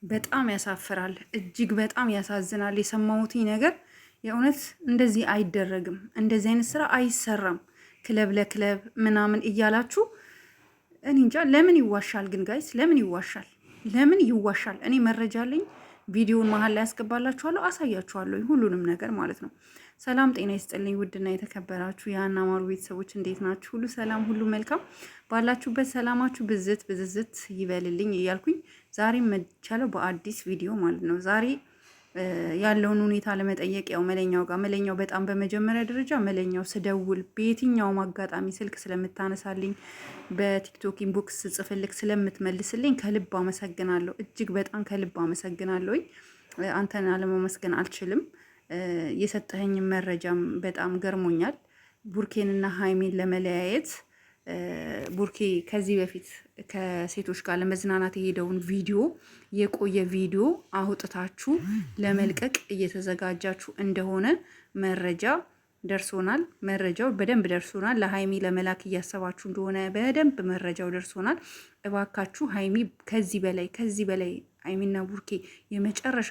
በጣም ያሳፍራል። እጅግ በጣም ያሳዝናል። የሰማሁት ነገር የእውነት እንደዚህ አይደረግም። እንደዚህ አይነት ስራ አይሰራም። ክለብ ለክለብ ምናምን እያላችሁ እኔ እንጃ ለምን ይዋሻል ግን ጋይስ? ለምን ይዋሻል? ለምን ይዋሻል? እኔ መረጃ አለኝ። ቪዲዮውን መሀል ላይ ያስገባላችኋለሁ፣ አሳያችኋለሁ ሁሉንም ነገር ማለት ነው። ሰላም ጤና ይስጥልኝ። ውድና የተከበራችሁ የሀና ማሩ ቤተሰቦች እንዴት ናችሁ? ሁሉ ሰላም፣ ሁሉ መልካም። ባላችሁበት ሰላማችሁ ብዝት ብዝዝት ይበልልኝ እያልኩኝ ዛሬም መቻለው በአዲስ ቪዲዮ ማለት ነው። ዛሬ ያለውን ሁኔታ ለመጠየቅ ያው መለኛው በጣም በመጀመሪያ ደረጃ መለኛው ስደውል በየትኛውም አጋጣሚ ስልክ ስለምታነሳልኝ በቲክቶክ ኢንቦክስ ጽፍልክ ስለምትመልስልኝ ከልብ አመሰግናለሁ። እጅግ በጣም ከልብ አመሰግናለሁ። አንተን አለማመስገን አልችልም። የሰጠኸኝ መረጃም በጣም ገርሞኛል። ቡርኬንና ሀይሚን ለመለያየት ቡርኬ ከዚህ በፊት ከሴቶች ጋር ለመዝናናት የሄደውን ቪዲዮ የቆየ ቪዲዮ አውጥታችሁ ለመልቀቅ እየተዘጋጃችሁ እንደሆነ መረጃ ደርሶናል። መረጃው በደንብ ደርሶናል። ለሀይሚ ለመላክ እያሰባችሁ እንደሆነ በደንብ መረጃው ደርሶናል። እባካችሁ ሀይሚ ከዚህ በላይ ሀይሚና ቡርኬ የመጨረሻ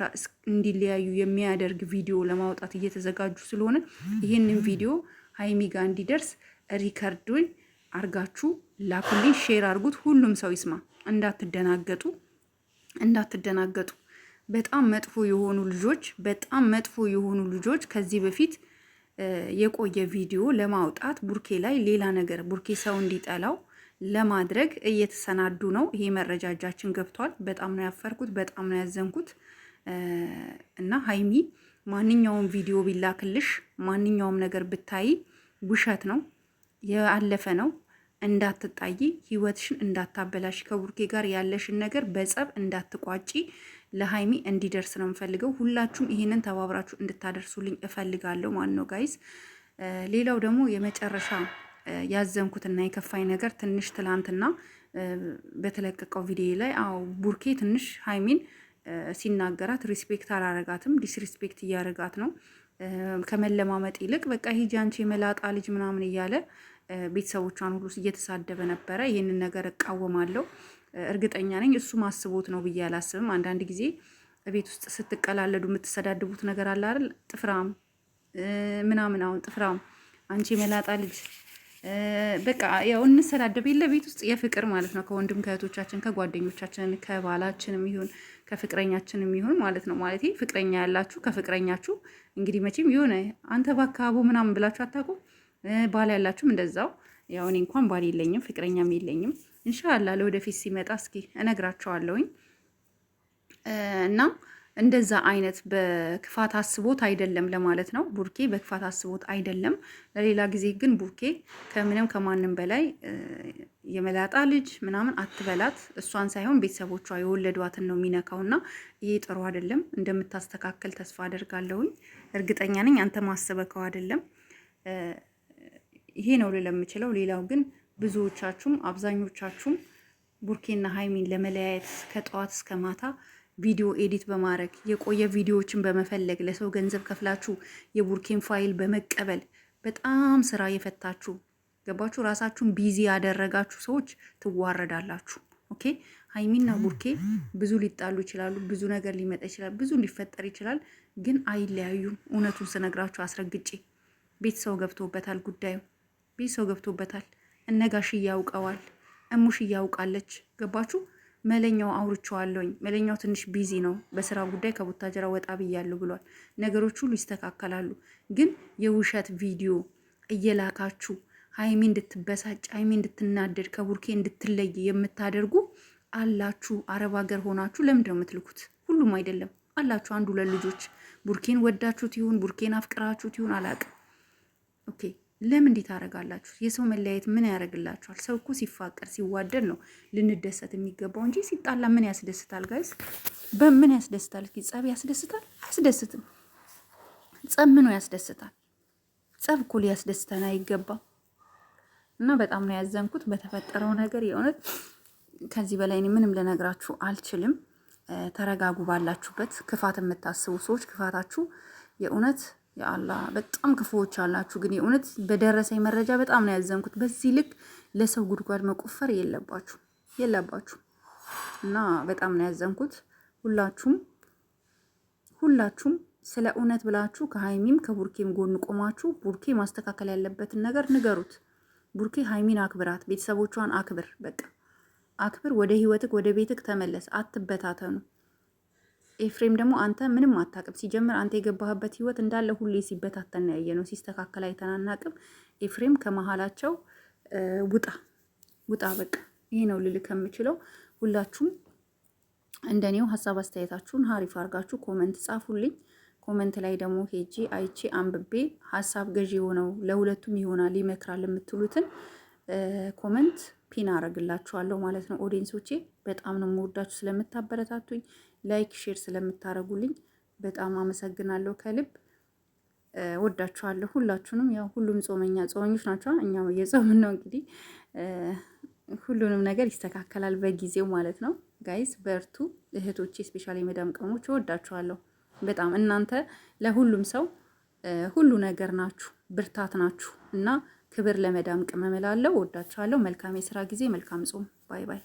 እንዲለያዩ የሚያደርግ ቪዲዮ ለማውጣት እየተዘጋጁ ስለሆነ ይህንን ቪዲዮ ሀይሚ ጋር እንዲደርስ ሪከርዱን አርጋችሁ ላኩልኝ፣ ሼር አርጉት፣ ሁሉም ሰው ይስማ። እንዳትደናገጡ። በጣም መጥፎ የሆኑ ልጆች ከዚህ በፊት የቆየ ቪዲዮ ለማውጣት ቡርኬ ላይ ሌላ ነገር ቡርኬ ሰው እንዲጠላው ለማድረግ እየተሰናዱ ነው። ይሄ መረጃ እጃችን ገብቷል። በጣም ነው ያፈርኩት፣ በጣም ነው ያዘንኩት። እና ሀይሚ ማንኛውም ቪዲዮ ቢላክልሽ ማንኛውም ነገር ብታይ ውሸት ነው፣ ያለፈ ነው። እንዳትጣይ፣ ህይወትሽን እንዳታበላሽ፣ ከቡርኬ ጋር ያለሽን ነገር በጸብ እንዳትቋጪ ለሀይሚ እንዲደርስ ነው የምፈልገው። ሁላችሁም ይሄንን ተባብራችሁ እንድታደርሱልኝ እፈልጋለሁ ማለት ነው ጋይስ። ሌላው ደግሞ የመጨረሻ ያዘንኩትና የከፋኝ ነገር ትንሽ ትላንትና በተለቀቀው ቪዲዮ ላይ ቡርኬ ትንሽ ሀይሚን ሲናገራት ሪስፔክት አላረጋትም፣ ዲስሪስፔክት እያረጋት ነው። ከመለማመጥ ይልቅ በቃ ሂጂ አንቺ የመላጣ ልጅ ምናምን እያለ ቤተሰቦቿን ሁሉ እየተሳደበ ነበረ። ይህንን ነገር እቃወማለሁ። እርግጠኛ ነኝ እሱ ማስቦት ነው ብዬ አላስብም። አንዳንድ ጊዜ ቤት ውስጥ ስትቀላለዱ የምትሰዳድቡት ነገር አለ አይደል? ጥፍራም ምናምን፣ አሁን ጥፍራም አንቺ የመላጣ ልጅ በቃ ያው እንሰዳደብ የለ ቤት ውስጥ የፍቅር ማለት ነው። ከወንድም ከእህቶቻችን፣ ከጓደኞቻችን፣ ከባላችንም ይሁን ከፍቅረኛችንም ይሁን ማለት ነው። ማለት ፍቅረኛ ያላችሁ ከፍቅረኛችሁ እንግዲህ መቼም የሆነ አንተ ባካቡ ምናምን ብላችሁ አታውቁም። ባል ያላችሁም እንደዛው። ያው እኔ እንኳን ባል የለኝም ፍቅረኛም የለኝም። ኢንሻአላህ ለወደፊት ሲመጣ እስኪ እነግራቸዋለሁኝ። እና እንደዛ አይነት በክፋት አስቦት አይደለም ለማለት ነው። ቡርኬ በክፋት አስቦት አይደለም። ለሌላ ጊዜ ግን ቡርኬ ከምንም ከማንም በላይ የመላጣ ልጅ ምናምን አትበላት። እሷን ሳይሆን ቤተሰቦቿ የወለዷትን ነው የሚነካውና ይሄ ጥሩ አይደለም። እንደምታስተካከል ተስፋ አደርጋለሁኝ። እርግጠኛ ነኝ አንተ ማሰበከው አይደለም። ይሄ ነው ልል የምችለው። ሌላው ግን ብዙዎቻችሁም አብዛኞቻችሁም ቡርኬና ሀይሚን ለመለያየት ከጠዋት እስከ ማታ ቪዲዮ ኤዲት በማድረግ የቆየ ቪዲዮዎችን በመፈለግ ለሰው ገንዘብ ከፍላችሁ የቡርኬን ፋይል በመቀበል በጣም ስራ የፈታችሁ ገባችሁ፣ ራሳችሁን ቢዚ ያደረጋችሁ ሰዎች ትዋረዳላችሁ። ኦኬ። ሀይሚና ቡርኬ ብዙ ሊጣሉ ይችላሉ፣ ብዙ ነገር ሊመጣ ይችላል፣ ብዙ ሊፈጠር ይችላል፣ ግን አይለያዩም። እውነቱን ስነግራችሁ አስረግጬ ቤተሰው ገብቶበታል ጉዳዩ። ቤተሰው ገብቶበታል። እነጋሽ ያውቀዋል፣ እሙሽ ያውቃለች። ገባችሁ? መለኛው አውርቼዋለሁኝ። መለኛው ትንሽ ቢዚ ነው በስራ ጉዳይ ከቡታጀራ ወጣ ብያለሁ ብሏል። ነገሮች ሁሉ ይስተካከላሉ። ግን የውሸት ቪዲዮ እየላካችሁ ሀይሚ እንድትበሳጭ፣ ሀይሚ እንድትናደድ፣ ከቡርኬ እንድትለይ የምታደርጉ አላችሁ። አረብ ሀገር ሆናችሁ ለምንድን ነው የምትልኩት? ሁሉም አይደለም አላችሁ። አንዱ ለልጆች ቡርኬን ወዳችሁት ይሁን ቡርኬን አፍቅራችሁት ይሁን አላውቅም። ኦኬ። ለምን እንዴት ታደርጋላችሁ? የሰው መለያየት ምን ያደርግላችኋል? ሰው እኮ ሲፋቀር ሲዋደድ ነው ልንደሰት የሚገባው እንጂ ሲጣላ ምን ያስደስታል? ጋይስ በምን ያስደስታል? ጸብ ያስደስታል? አያስደስትም። ጸብ ምኑ ያስደስታል? ጸብ እኮ ሊያስደስተን አይገባም። እና በጣም ነው ያዘንኩት በተፈጠረው ነገር። የእውነት ከዚህ በላይ እኔ ምንም ልነግራችሁ አልችልም። ተረጋጉ። ባላችሁበት ክፋት የምታስቡ ሰዎች ክፋታችሁ የእውነት የአላህ በጣም ክፉዎች አላችሁ። ግን የእውነት በደረሰኝ መረጃ በጣም ነው ያዘንኩት። በዚህ ልክ ለሰው ጉድጓድ መቆፈር የለባችሁ እና በጣም ነው ያዘንኩት። ሁላችሁም ስለ እውነት ብላችሁ ከሀይሚም ከቡርኬም ጎን ቆማችሁ ቡርኬ ማስተካከል ያለበትን ነገር ንገሩት። ቡርኬ ሀይሚን አክብራት፣ ቤተሰቦቿን አክብር፣ በቃ አክብር። ወደ ህይወትክ ወደ ቤትክ ተመለስ፣ አትበታተኑ። ኤፍሬም ደግሞ አንተ ምንም አታውቅም። ሲጀምር አንተ የገባህበት ህይወት እንዳለ ሁሌ ሲበታተን ያየ ነው፣ ሲስተካከል አይተናናቅም። ኤፍሬም ከመሀላቸው ውጣ። በቃ ይሄ ነው ልልክ የምችለው። ሁላችሁም እንደኔው ሀሳብ አስተያየታችሁን ሀሪፍ አድርጋችሁ ኮመንት ጻፉልኝ። ኮመንት ላይ ደግሞ ሄጄ አይቼ አንብቤ ሀሳብ ገዢ የሆነው ለሁለቱም ይሆናል ይመክራል የምትሉትን ኮመንት ፒን አረግላችኋለሁ ማለት ነው። ኦዲየንሶቼ በጣም ነው የምወዳችሁ፣ ስለምታበረታቱኝ፣ ላይክ ሼር ስለምታረጉልኝ በጣም አመሰግናለሁ ከልብ ወዳችኋለሁ ሁላችሁንም። ያው ሁሉም ጾመኞች ናቸው፣ እኛም እየጾምን ነው እንግዲህ ሁሉንም ነገር ይስተካከላል በጊዜው ማለት ነው። ጋይስ በርቱ እህቶቼ፣ ስፔሻሊ መዳም ቀሞች ወዳችኋለሁ በጣም። እናንተ ለሁሉም ሰው ሁሉ ነገር ናችሁ፣ ብርታት ናችሁ እና ክብር ለመዳም ቅመም እላለሁ። ወዳችኋለሁ። መልካም የስራ ጊዜ፣ መልካም ጾም። ባይ ባይ።